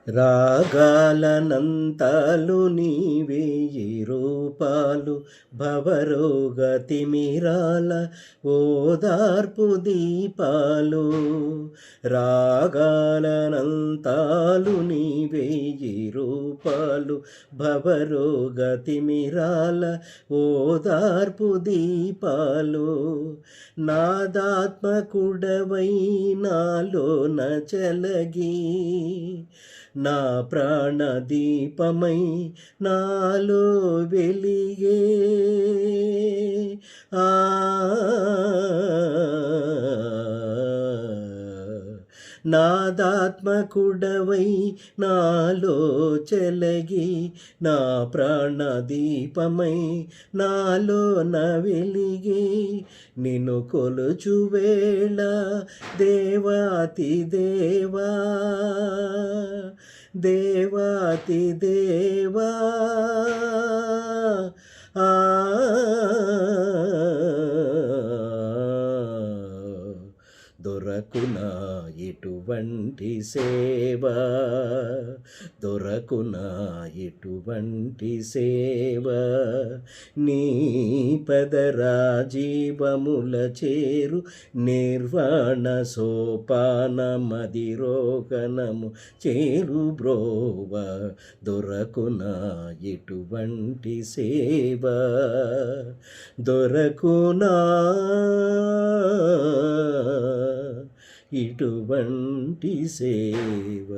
రాగాలనంతాలు నీవే ఈ రూపాలు భవరోగ తిమిరాల ఓదార్పు దీపాలు. రాగాలనంతాలు నీవే ఈ రూపాలు భవరోగ తిమిరాల ఓదార్పు దీపాలు. నాదాత్మకుడవై నాలోన చలగి నా ప్రాణదీపమై నాలో వెలిగే. ఆ నాదాత్మకుడవై నాలో చెలగి నా ప్రాణదీపమై నాలో వెలిగి. నిన్ను కొలుచు వేళ దేవాతి దేవా దేవాతి దేవా ఆ దొరకునా ఎటువంటి సేవ, దొరకునా ఎటువంటి సేవ, నీ పదరాజీవముల చేరు నిర్వాణ సోపాన మదిరోగణము చేరు బ్రోవ. దొరకునా ఎటువంటి సేవ, దొరకునా ఇటువంటి సేవ.